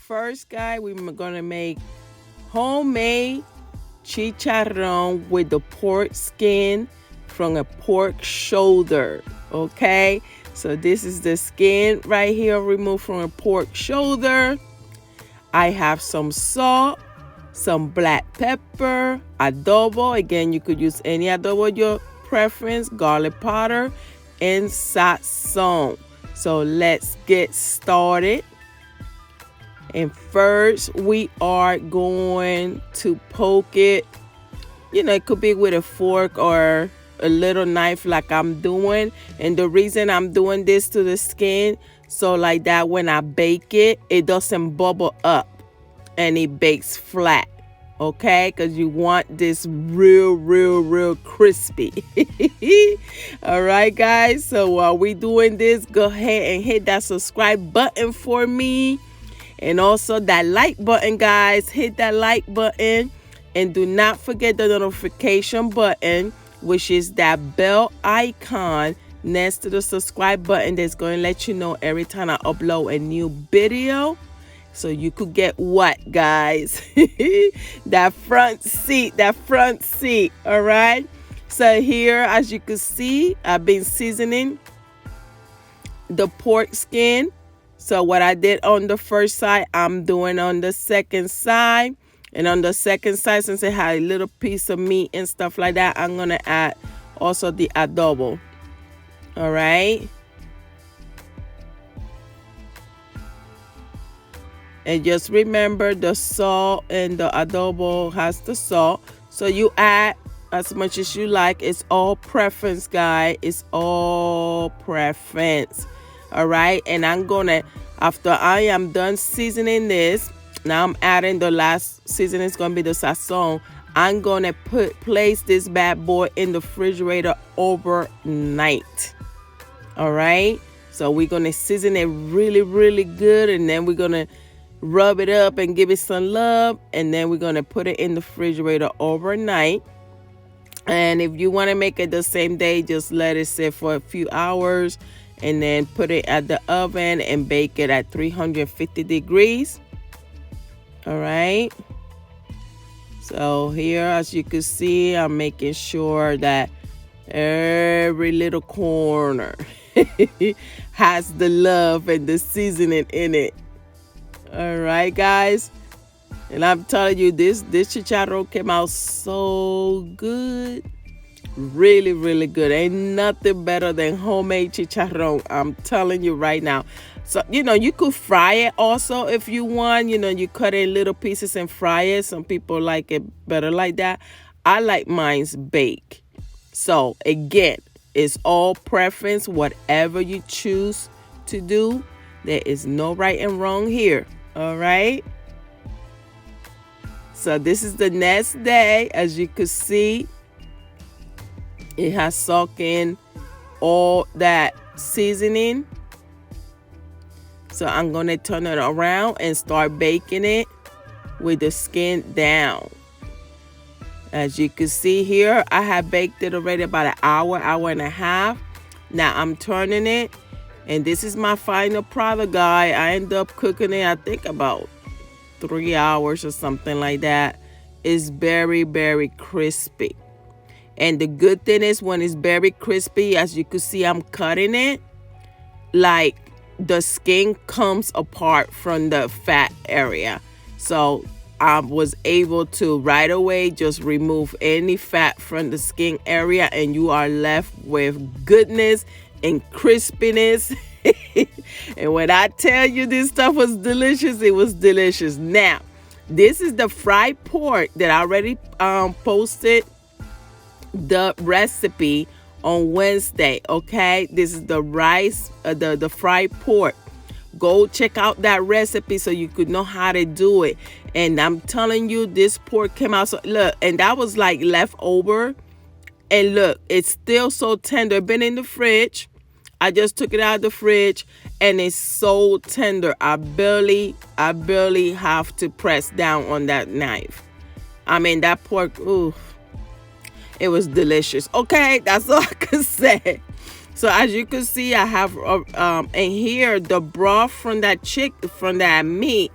first, guy, we're gonna make homemade chicharron with the pork skin from a pork shoulder. Okay, so this is the skin right here removed from a pork shoulder. I have some salt, some black pepper, adobo. Again, you could use any adobo of your preference, garlic powder, and sazon. So let's get started. And first, we are going to poke it. You know, it could be with a fork or a little knife like I'm doing. And the reason I'm doing this to the skin, so like that when I bake it, it doesn't bubble up and it bakes flat. Okay, because you want this real crispy. All right, guys. So while we doing this, go ahead and hit that subscribe button for me. And also that like button, guys. Hit that like button. And do not forget the notification button, which is that bell icon next to the subscribe button that's going to let you know every time I upload a new video. So you could get what, guys? that front seat, all right? So here, as you can see, I've been seasoning the pork skin. So what I did on the first side, I'm doing on the second side. And on the second side, since it had a little piece of meat and stuff like that, I'm going to add also the adobo, all right? And just remember the salt and the adobo has the salt. So you add as much as you like. It's all preference, guys. It's all preference. All right. And I'm going to, after I am done seasoning this, now I'm adding the last seasoning. It's going to be the sazon. I'm going to place this bad boy in the refrigerator overnight. All right. So we're going to season it really good. And then we're going to rub it up and give it some love, and then we're going to put it in the refrigerator overnight. And if you want to make it the same day, just let it sit for a few hours and then put it at the oven and bake it at 350 degrees. All right, so here, as you can see, I'm making sure that every little corner has the love and the seasoning in it. All right, guys. And I'm telling you, this chicharron came out so good. Really good. Ain't nothing better than homemade chicharron. I'm telling you right now. So, you know, you could fry it also if you want. You know, you cut it in little pieces and fry it. Some people like it better like that. I like mine's baked. So, again, it's all preference. Whatever you choose to do, there is no right and wrong here. All right. So this is the next day. As you can see, it has soaked in all that seasoning. So I'm going to turn it around and start baking it with the skin down. As you can see here, I have baked it already about an hour and a half. Now I'm turning it. And this is my final product, guy. I end up cooking it, I think, about 3 hours or something like that. It's very crispy. And the good thing is when it's very crispy, as you can see, I'm cutting it. Like the skin comes apart from the fat area. So I was able to right away just remove any fat from the skin area. And you are left with goodness and crispiness. And when I tell you this stuff was delicious, it was delicious. Now, this is the fried pork that I already posted the recipe on Wednesday. Okay, this is the rice, the fried pork. Go check out that recipe so you could know how to do it. And I'm telling you, this pork came out so look, and that was like leftover. And look, it's still so tender. Been in the fridge. I just took it out of the fridge and it's so tender. I barely have to press down on that knife. I mean, that pork, ooh, it was delicious. Okay, that's all I can say. So as you can see, I have and here the broth from that meat,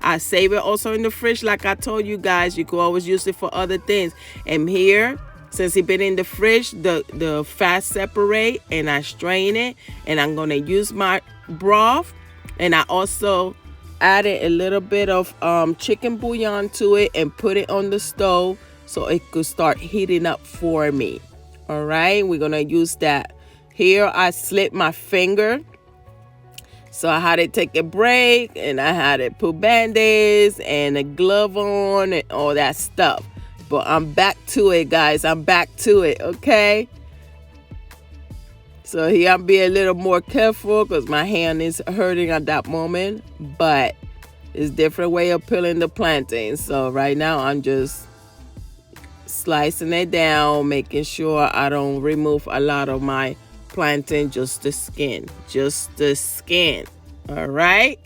I save it also in the fridge. Like I told you guys, you could always use it for other things. And here, since it's been in the fridge, the fat separate, and I strain it, and I'm gonna use my broth. And I also added a little bit of chicken bouillon to it and put it on the stove so it could start heating up for me. All right, we're gonna use that. Here I slipped my finger, so I had to take a break, and I had to put band-aids and a glove on and all that stuff. But I'm back to it, guys. I'm back to it, okay? So here I'm being a little more careful because my hand is hurting at that moment. But it's a different way of peeling the plantain. So right now I'm just slicing it down, making sure I don't remove a lot of my plantain, just the skin. Just the skin. All right?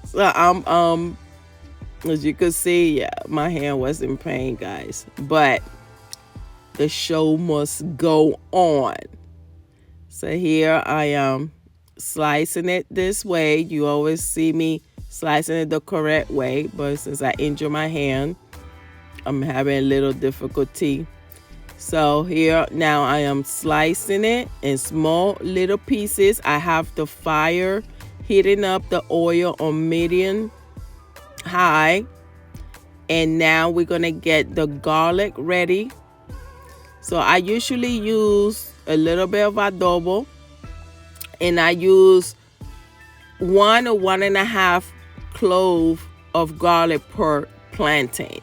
So I'm as you could see, yeah, my hand was in pain, guys. But the show must go on. So here I am slicing it this way. You always see me slicing it the correct way, but since I injured my hand, I'm having a little difficulty. So here now I am slicing it in small little pieces. I have the fire heating up the oil on medium high, and now we're gonna get the garlic ready. So I usually use a little bit of adobo, and I use 1 or 1.5 clove of garlic per plantain.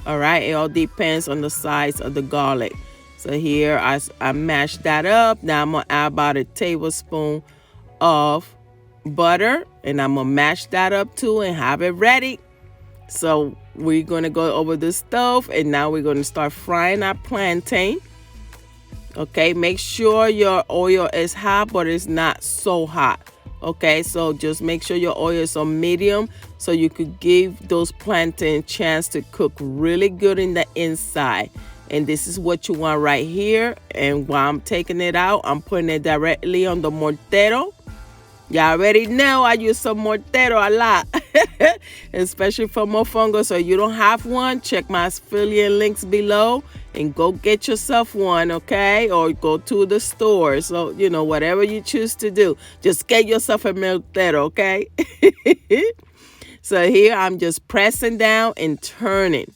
All right, it all depends on the size of the garlic. So here I mash that up. Now I'm gonna add about a tablespoon of butter, and I'm gonna mash that up too and have it ready. So we're gonna go over the stove, and now we're gonna start frying our plantain. Okay, make sure your oil is hot, but it's not so hot. Okay, so just make sure your oil is on medium so you could give those plantain a chance to cook really good in the inside. And this is what you want right here. And while I'm taking it out, I'm putting it directly on the mortero. Y'all already know I use some mortero a lot, especially for mofongo. So you don't have one, check my affiliate links below and go get yourself one, okay? Or go to the store. So, you know, whatever you choose to do, just get yourself a mortero, okay? So here I'm just pressing down and turning,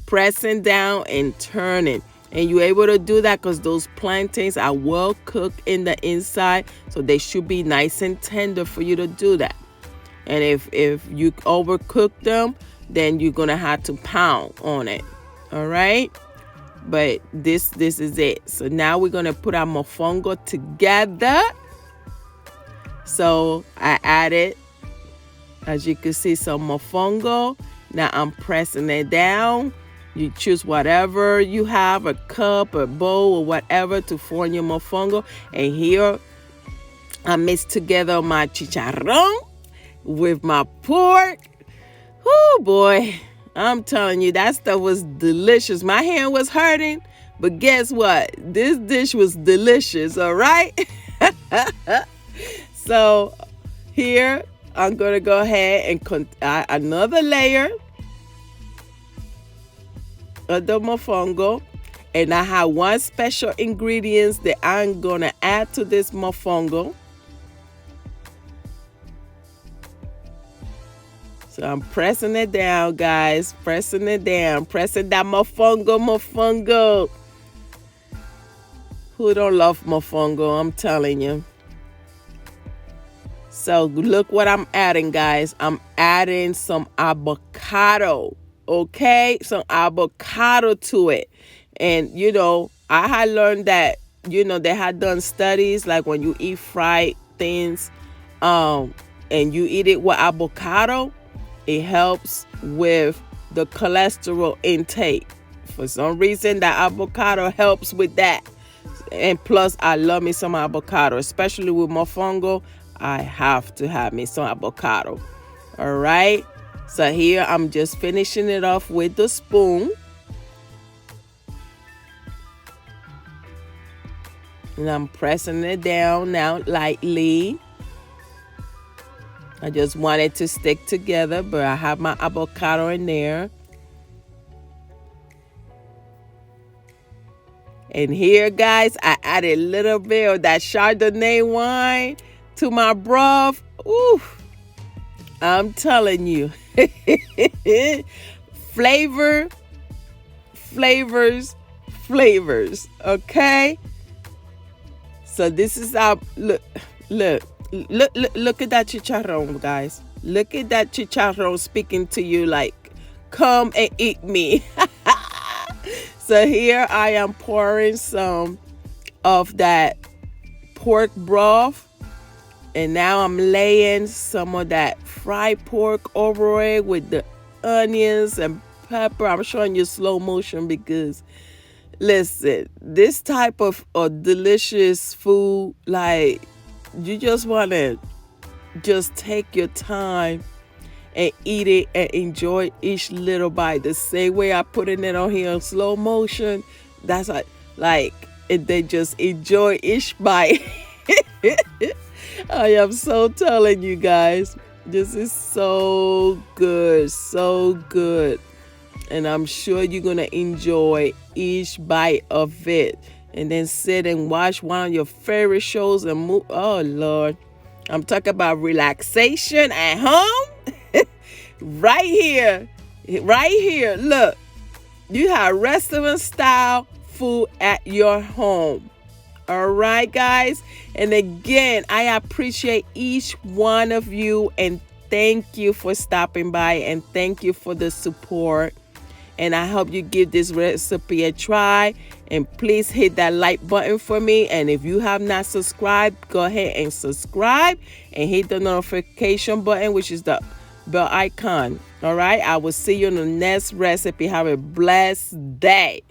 pressing down and turning. And you're able to do that because those plantains are well cooked in the inside, so they should be nice and tender for you to do that. And if you overcook them, then you're gonna have to pound on it. All right, but this is it. So now we're gonna put our mofongo together. So I added, as you can see, some mofongo. Now I'm pressing it down. You choose whatever you have, a cup, a bowl, or whatever to form your mofongo. And here I mix together my chicharrón with my pork. Oh boy, I'm telling you, that stuff was delicious. My hand was hurting, but guess what? This dish was delicious, all right? So here I'm going to go ahead and add another layer of the mofongo, and I have one special ingredients that I'm gonna add to this mofongo. So I'm pressing it down, guys, pressing it down, pressing that mofongo. Who don't love mofongo? I'm telling you. So look what I'm adding, guys. I'm adding some avocado. Okay, some avocado to it. And you know, I had learned that, you know, they had done studies like when you eat fried things and you eat it with avocado, it helps with the cholesterol intake. For some reason, that avocado helps with that. And plus, I love me some avocado, especially with mofongo. I have to have me some avocado. All right. So here I'm just finishing it off with the spoon. And I'm pressing it down now lightly. I just want it to stick together, but I have my avocado in there. And here, guys, I added a little bit of that Chardonnay wine to my broth. Ooh, I'm telling you. Flavor, flavors, flavors. Okay? So this is our look at that chicharron, guys. Look at that chicharron speaking to you like, come and eat me. So here I am pouring some of that pork broth, and now I'm laying some of that fried pork over it with the onions and pepper. I'm showing you slow motion because listen, this type of delicious food, like, you just want to just take your time and eat it and enjoy each little bite. The same way I putting it on here in slow motion, that's like and they just enjoy each bite. I am so telling you guys, this is so good, so good. And I'm sure you're going to enjoy each bite of it. And then sit and watch one of your favorite shows and move. Oh, Lord. I'm talking about relaxation at home. Right here. Right here. Look. You have restaurant style food at your home. All right, guys. And again, I appreciate each one of you. And thank you for stopping by. And thank you for the support. And I hope you give this recipe a try. And please hit that like button for me. And if you have not subscribed, go ahead and subscribe. And hit the notification button, which is the bell icon. All right. I will see you in the next recipe. Have a blessed day.